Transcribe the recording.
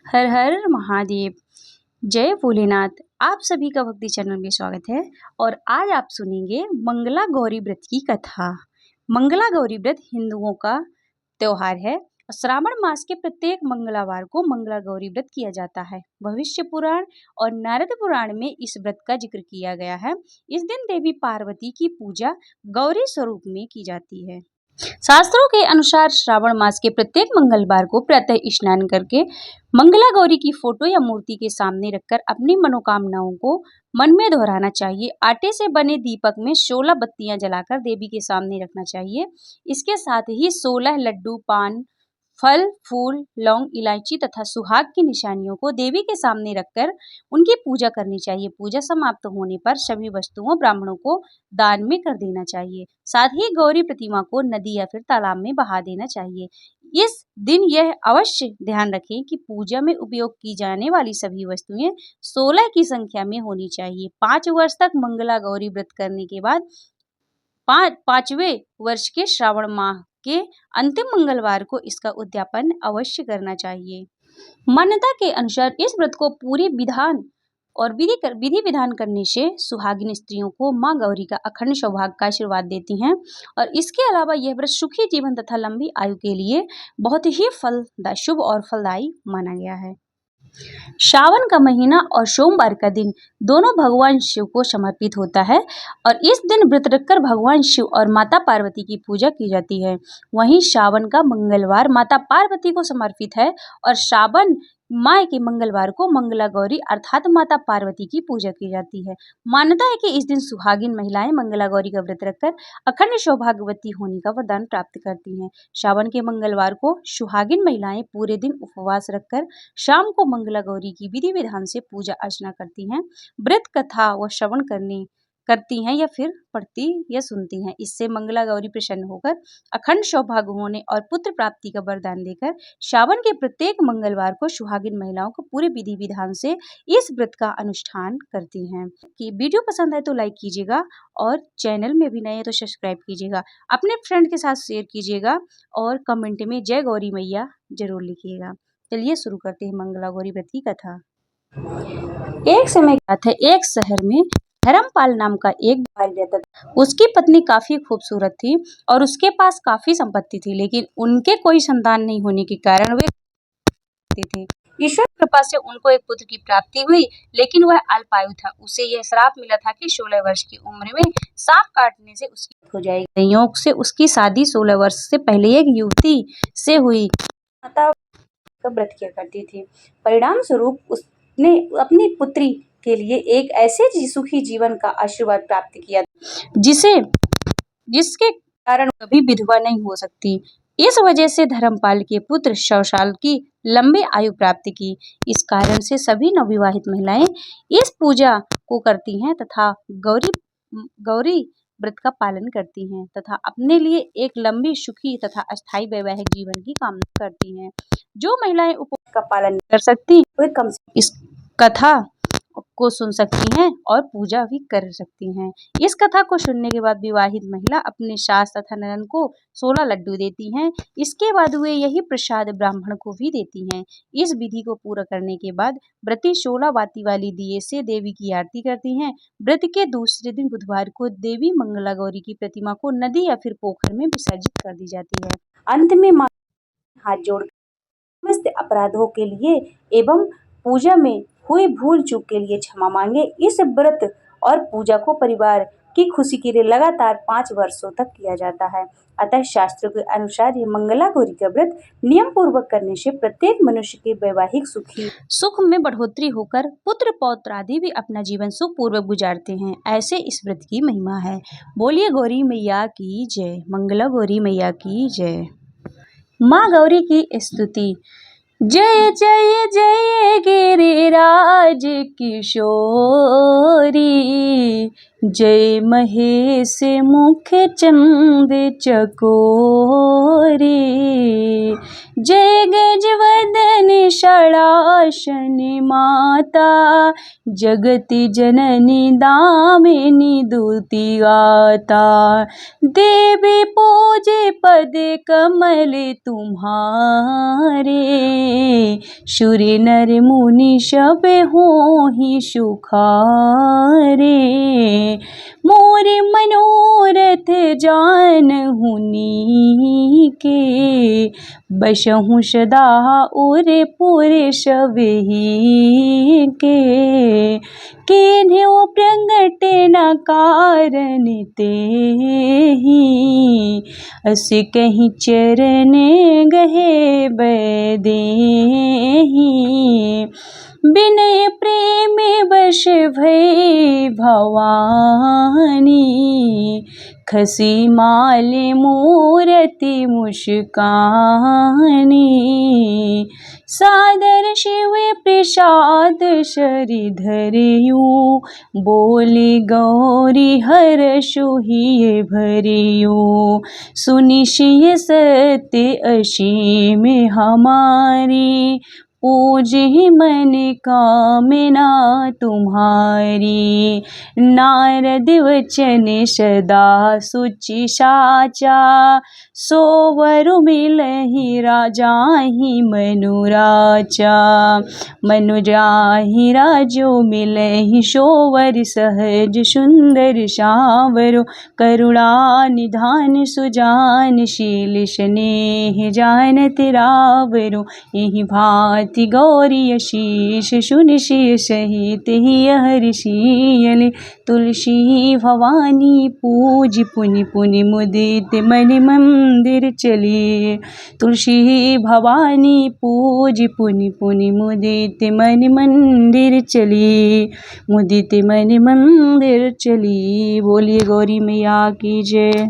हर हर महादेव। जय भोलेनाथ। आप सभी का भक्ति चैनल में स्वागत है और आज आप सुनेंगे मंगला गौरी व्रत की कथा। मंगला गौरी व्रत हिंदुओं का त्योहार है। श्रावण मास के प्रत्येक मंगलवार को मंगला गौरी व्रत किया जाता है। भविष्य पुराण और नारद पुराण में इस व्रत का जिक्र किया गया है। इस दिन देवी पार्वती की पूजा गौरी स्वरूप में की जाती है। शास्त्रों के अनुसार श्रावण मास के प्रत्येक मंगलवार को प्रातः स्नान करके मंगला गौरी की फोटो या मूर्ति के सामने रखकर अपनी मनोकामनाओं को मन में दोहराना चाहिए। आटे से बने दीपक में 16 बत्तियां जलाकर देवी के सामने रखना चाहिए। इसके साथ ही 16 लड्डू, पान, फल, फूल, लौंग, इलायची तथा सुहाग की निशानियों को देवी के सामने रखकर उनकी पूजा करनी चाहिए। पूजा समाप्त होने पर सभी वस्तुओं ब्राह्मणों को दान में कर देना चाहिए। साथ ही गौरी प्रतिमा को नदी या फिर तालाब में बहा देना चाहिए। इस दिन यह अवश्य ध्यान रखें कि पूजा में उपयोग की जाने वाली सभी वस्तुएं 16 की संख्या में होनी चाहिए। 5 वर्ष तक मंगला गौरी व्रत करने के बाद पांचवें वर्ष के श्रावण माह के अंतिम मंगलवार को इसका उद्यापन अवश्य करना चाहिए। मान्यता के अनुसार इस व्रत को पूरे विधान और विधि विधान करने से सुहागिन स्त्रियों को मां गौरी का अखंड सौभाग्य का आशीर्वाद देती हैं और इसके अलावा यह व्रत सुखी जीवन तथा लंबी आयु के लिए बहुत ही शुभ और फलदायी माना गया है। श्रावण का महीना और सोमवार का दिन दोनों भगवान शिव को समर्पित होता है और इस दिन व्रत रखकर भगवान शिव और माता पार्वती की पूजा की जाती है। वहीं श्रावण का मंगलवार माता पार्वती को समर्पित है और श्रावण माह के मंगलवार को मंगला गौरी अर्थात माता पार्वती की पूजा की जाती है। मान्यता है कि इस दिन सुहागिन महिलाएं मंगला गौरी का व्रत रखकर अखंड सौभाग्यवती होने का वरदान प्राप्त करती हैं। श्रावण के मंगलवार को सुहागिन महिलाएं पूरे दिन उपवास रखकर शाम को मंगला गौरी की विधि विधान से पूजा अर्चना करती हैं। व्रत कथा व श्रवण करती हैं या फिर पढ़ती या सुनती हैं। इससे मंगला गौरी प्रसन्न होकर अखंड सौभाग्य होने और पुत्र प्राप्ति का वरदान देकर श्रावण के प्रत्येक मंगलवार को सुहागिन महिलाओं को पूरे विधि विधान से इस व्रत का अनुष्ठान करती हैं। कि वीडियो पसंद आए तो लाइक कीजिएगा और चैनल में भी नए हैं तो सब्सक्राइब कीजिएगा। अपने फ्रेंड के साथ शेयर कीजिएगा और कमेंट में जय गौरी मैया जरूर लिखिएगा। चलिए शुरू करते हैं मंगला गौरी व्रत की कथा। एक समय की बात है, एक शहर में धर्मपाल नाम का एक भाई रहता था। उसकी पत्नी काफी खूबसूरत थी और उसके पास काफी संपत्ति थी, लेकिन उनके कोई संतान नहीं होने के कारण वे थे। ईश्वर की कृपा से उनको एक पुत्र की प्राप्ति हुई, लेकिन वह अल्पायु था। उसे यह श्राप मिला था कि 16 वर्ष की उम्र में सांप काटने से उसकी मौत हो जाएगी। संयोग से उसकी शादी 16 वर्ष से पहले एक युवती से हुई। माता का व्रत किया करती थी। परिणाम स्वरूप उसने अपनी पुत्री के लिए एक ऐसे सुखी जीवन का आशीर्वाद प्राप्त किया जिसके कारण कभी विधवा नहीं हो सकती। इस वजह से धर्मपाल के पुत्र 100 साल की लंबी आयु प्राप्त की। इस कारण से सभी नवविवाहित महिलाएं इस पूजा को करती हैं तथा गौरी व्रत का पालन करती हैं तथा अपने लिए एक लंबी, सुखी तथा अस्थायी वैवाहिक जीवन की कामना करती हैं। जो महिलाएं उपवास का पालन नहीं कर सकती वे कम से कम इस कथा को सुन सकती हैं और पूजा भी कर सकती हैं। इस कथा को सुनने के बाद विवाहित महिला अपने सास तथा ननद को 16 लड्डू देती हैं। इसके बाद वे यही प्रसाद ब्राह्मण को भी देती हैं। इस विधि को पूरा करने के बाद व्रती 16 बाती वाली दिए से देवी की आरती करती हैं। व्रत के दूसरे दिन बुधवार को देवी मंगला गौरी की प्रतिमा को नदी या फिर पोखर में विसर्जित कर दी जाती है। अंत में मां हाथ जोड़कर समस्त अपराधों के लिए एवं पूजा में हुई भूल चूक के लिए क्षमा मांगे। इस व्रत और पूजा को परिवार की खुशी के लिए लगातार 5 वर्षों तक किया जाता है। अतः शास्त्रों के अनुसार ये मंगला गौरी का व्रत नियम पूर्वक करने से प्रत्येक मनुष्य के वैवाहिक सुख में बढ़ोतरी होकर पुत्र पौत्र आदि भी अपना जीवन सुख पूर्वक गुजारते हैं। ऐसे इस व्रत की महिमा है। बोलिए गौरी मैया की जय। मंगला गौरी मैया की जय। माँ गौरी की स्तुति। जय जय जय गिरिराज किशोरी, जय महेश मुख चंद चकोरी, जय गजवदन षडाशनि माता, जगति जननी दामिनी दूती गाता। देवी पूजे पद कमल तुम्हारे, सूर्य नर मुनि सब होहि सुखारे। मोरे मनोरथ जानहु नीके, बसहु सदा उरे पुरे सबहि के। किन्हु प्रगट न कारण तेहि, अस कहि चरण गहे बैदेहि। विनय प्रेम वश भई भवानी, खसी माले मूरति मुस्कानी। सादर शिव प्रसाद सरि धरियु, बोली गौरी हर्षु हिय भरियु। सुनि सिय सत्य असीम हमारी, पूजे मन कामना तुम्हारी। नारद वचन सदा सुचि साचा, सोवर मिलहि राजाहि मनुराचा। मनुजाहि राजो मिलहि सोवर, सहज सुंदर सावरो। करुणा निधान सुजान, शील स्नेह जानत रावरो। एहि भांति गौरी असीस, सुनि सिय सहित हिय हर्षियली। तुलसी भवानी पूज पुनि पुनि, मुदित मन मंदिर चली। तुलसी भवानी पूज पुनि पुनि, मुदित मन मंदिर चली। मुदित मन मंदिर चली। बोलिए गौरी मैया की जय।